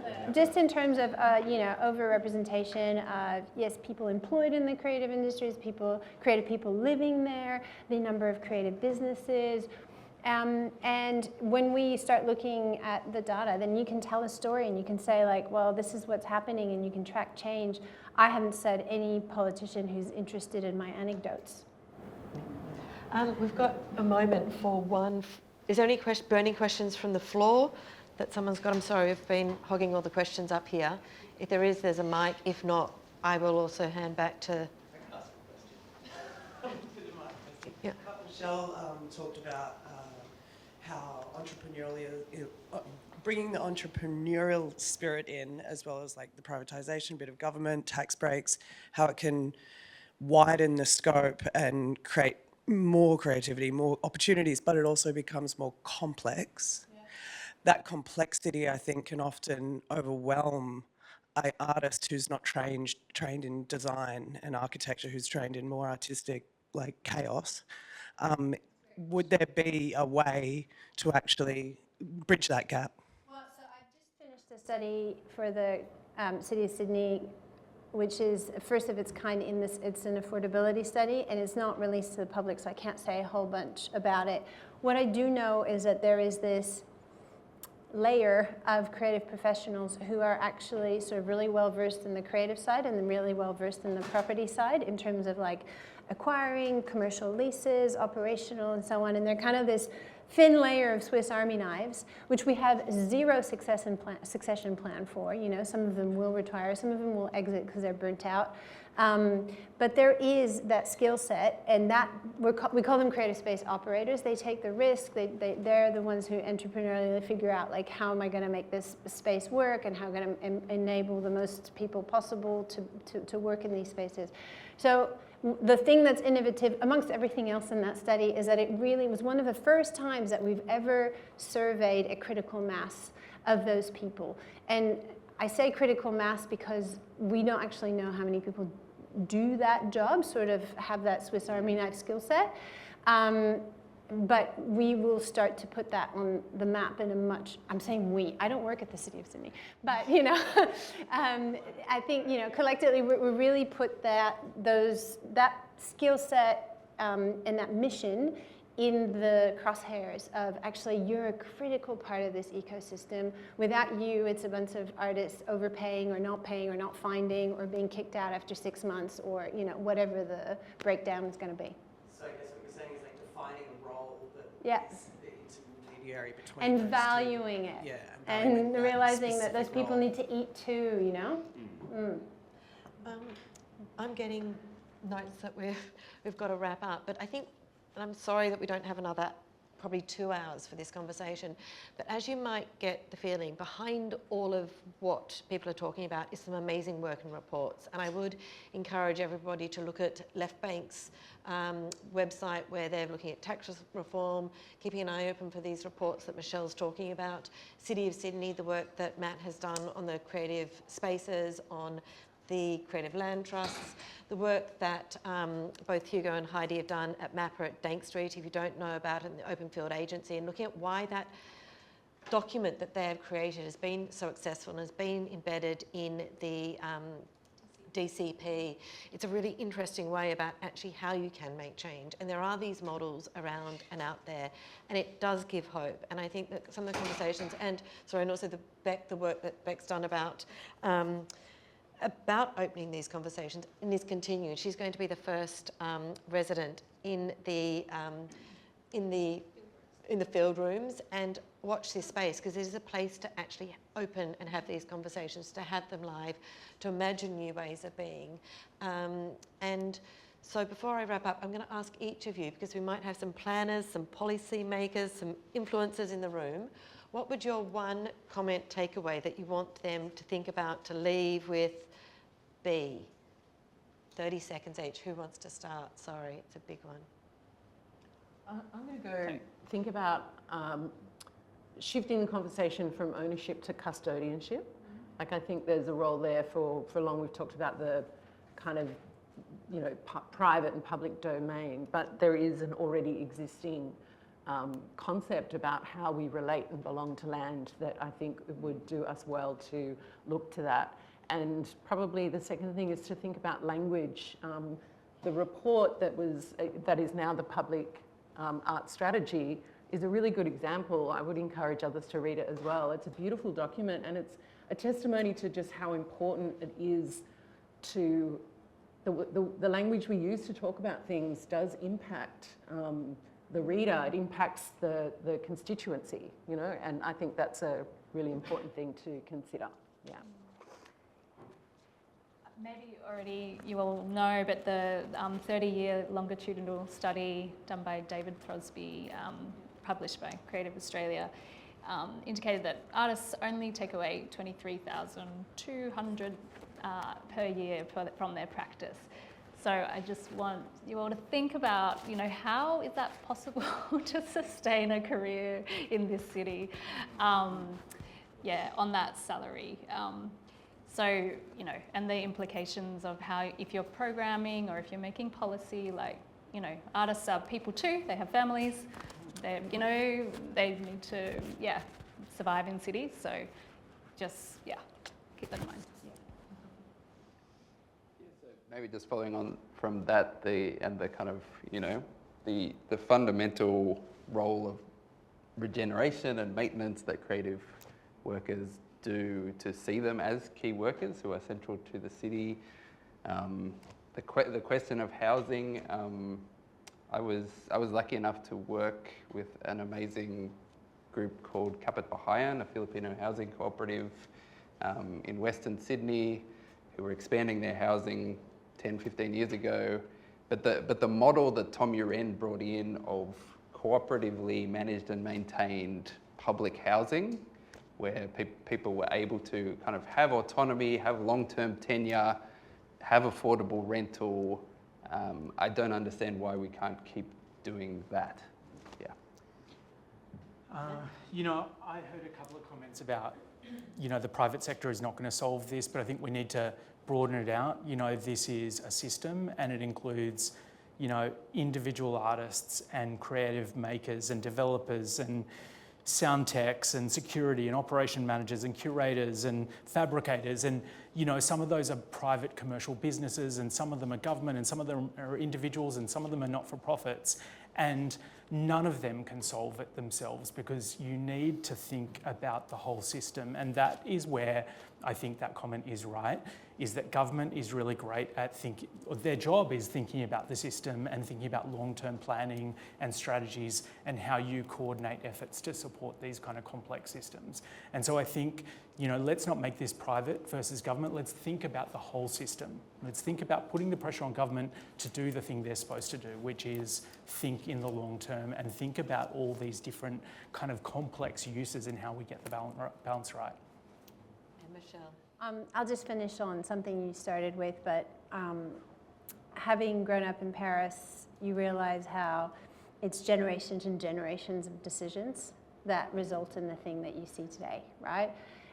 overrepresentation of, yes, people employed in the creative industries, creative people living there, the number of creative businesses. And when we start looking at the data, then you can tell a story and you can say, like, well, this is what's happening, and you can track change. I haven't said any politician who's interested in my anecdotes. We've got a moment for one. Is there any burning questions from the floor that someone's got? I'm sorry, we've been hogging all the questions up here. If there is, there's a mic. If not, I will also hand back to... Yeah. Michelle talked about how bringing the entrepreneurial spirit in, as well as like the privatisation, bit of government, tax breaks, how it can widen the scope and create more creativity, more opportunities, but it also becomes more complex. Yeah. That complexity, I think, can often overwhelm an artist who's not trained in design and architecture, who's trained in more artistic, like, chaos. Would there be a way to actually bridge that gap? Well, so I've just finished a study for the City of Sydney, which is first of its kind in this. It's an affordability study, and it's not released to the public, so I can't say a whole bunch about it. What I do know is that there is this layer of creative professionals who are actually sort of really well versed in the creative side and then really well versed in the property side in terms of like acquiring, commercial leases, operational, and so on. And they're kind of this thin layer of Swiss Army knives, which we have zero succession plan for. You know, some of them will retire, some of them will exit because they're burnt out. But there is that skill set, and that we call them creative space operators. They take the risk. They're the ones who entrepreneurially figure out, like, how am I going to make this space work, and how am I going to enable the most people possible to work in these spaces. So the thing that's innovative amongst everything else in that study is that it really was one of the first times that we've ever surveyed a critical mass of those people. And I say critical mass because we don't actually know how many people do that job, sort of have that Swiss Army knife skill set. But we will start to put that on the map in a much, I'm saying we, I don't work at the City of Sydney, but, you know, I think, you know, collectively we really put that skill set and that mission in the crosshairs of, actually, you're a critical part of this ecosystem. Without you, it's a bunch of artists overpaying or not finding or being kicked out after 6 months, or, you know, whatever the breakdown is going to be. So I guess what you're saying is, like, defining a role that is the intermediary between and those valuing two. it. Yeah, And realizing that those specific people role. need to eat too, you know? I'm getting notes that we've got to wrap up, but I think, and I'm sorry that we don't have another probably 2 hours for this conversation, but as you might get the feeling, behind all of what people are talking about is some amazing work and reports. And I would encourage everybody to look at Left Bank's website, where they're looking at tax reform, keeping an eye open for these reports that Michelle's talking about. City of Sydney, the work that Matt has done on the creative spaces, on the creative land trusts, the work that both Hugo and Heidi have done at MAPA at Dank Street, if you don't know about it, in the Open Field Agency, and looking at why that document that they have created has been so successful and has been embedded in the DCP. It's a really interesting way about actually how you can make change. And there are these models around and out there, and it does give hope. And I think that some of the conversations, and also the work that Beck's done about opening these conversations and is continuing. She's going to be the first resident in the field rooms, and watch this space, because it is a place to actually open and have these conversations, to have them live, to imagine new ways of being. And so before I wrap up, I'm going to ask each of you, because we might have some planners, some policy makers, some influencers in the room, what would your one comment takeaway that you want them to think about, to leave with, be? 30 seconds each. Who wants to start? Sorry, it's a big one. I'm going to go think about shifting the conversation from ownership to custodianship. Like, I think there's a role there for long. We've talked about the kind of you know, private and public domain, but there is an already existing concept about how we relate and belong to land that I think would do us well to look to that. And probably the second thing is to think about language. The report that is now the public art strategy is a really good example. I would encourage others to read it as well. It's a beautiful document, and it's a testimony to just how important it is to the language we use to talk about things does impact the reader. It impacts the constituency, you know, and I think that's a really important thing to consider. Yeah. Maybe already you all know, but the 30-year longitudinal study done by David Throsby, published by Creative Australia, indicated that artists only take away $23,200 per year from their practice. So I just want you all to think about, you know, how is that possible to sustain a career in this city, on that salary. So, you know, and the implications of how, if you're programming or if you're making policy, like, you know, artists are people too, they have families, they, you know, they need to, survive in cities. So just, keep that in mind. So maybe just following on from that, the kind of, you know, the fundamental role of regeneration and maintenance that creative workers do to see them as key workers who are central to the city. The question of housing, I was lucky enough to work with an amazing group called Kapit Bahayan, a Filipino housing cooperative in Western Sydney, who were expanding their housing 10, 15 years ago. But the model that Tom Uren brought in of cooperatively managed and maintained public housing, where people were able to kind of have autonomy, have long-term tenure, have affordable rental. I don't understand why we can't keep doing that. You know, I heard a couple of comments about, you know, the private sector is not going to solve this, but I think we need to broaden it out. You know, this is a system, and it includes, you know, individual artists and creative makers and developers and sound techs and security and operation managers and curators and fabricators, and, you know, some of those are private commercial businesses, and some of them are government, and some of them are individuals, and some of them are not-for-profits, and none of them can solve it themselves, because you need to think about the whole system. And that is where I think that comment is right, is that government is really great at thinking, their job is thinking about the system and thinking about long-term planning and strategies and how you coordinate efforts to support these kind of complex systems. And so I think, you know, let's not make this private versus government. Let's think about the whole system. Let's think about putting the pressure on government to do the thing they're supposed to do, which is think in the long term and think about all these different kind of complex uses and how we get the balance right. And Michelle. I'll just finish on something you started with, but having grown up in Paris, you realize how it's generations and generations of decisions that result in the thing that you see today, right?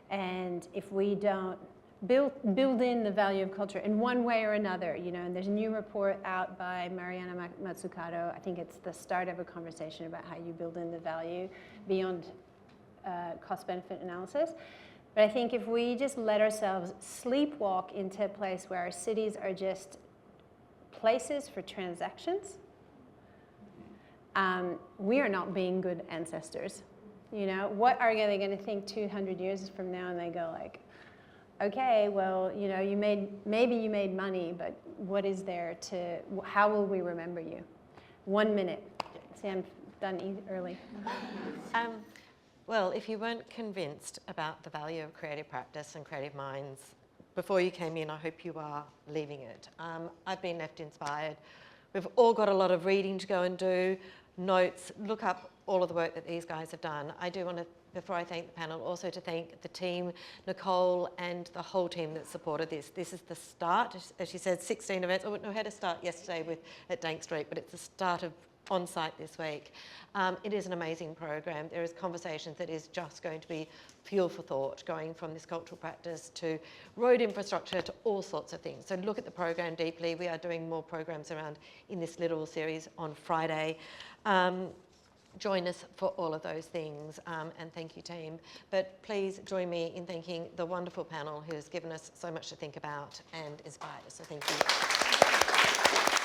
And if we don't build in the value of culture in one way or another, you know, and there's a new report out by Mariana Mazzucato, I think it's the start of a conversation about how you build in the value beyond cost-benefit analysis. But I think if we just let ourselves sleepwalk into a place where our cities are just places for transactions, we are not being good ancestors. You know, what are they going to think 200 years from now? And they go like, okay, well, you know, maybe you made money, but what is there to, how will we remember you? 1 minute. See, I'm done early. Well, if you weren't convinced about the value of creative practice and creative minds before you came in, I hope you are leaving it. I've been left inspired. We've all got a lot of reading to go and do, notes, look up all of the work that these guys have done. I do want to, before I thank the panel, also to thank the team, Nicole and the whole team that supported this. This is the start, as she said, 16 events. We had a start yesterday at Dank Street, but it's the start of on site this week. It is an amazing program. There is conversations that is just going to be fuel for thought, going from this cultural practice to road infrastructure to all sorts of things. So look at the program deeply. We are doing more programs around in this little series on Friday. Join us for all of those things, and thank you, team. But please join me in thanking the wonderful panel who has given us so much to think about and inspired us. So thank you.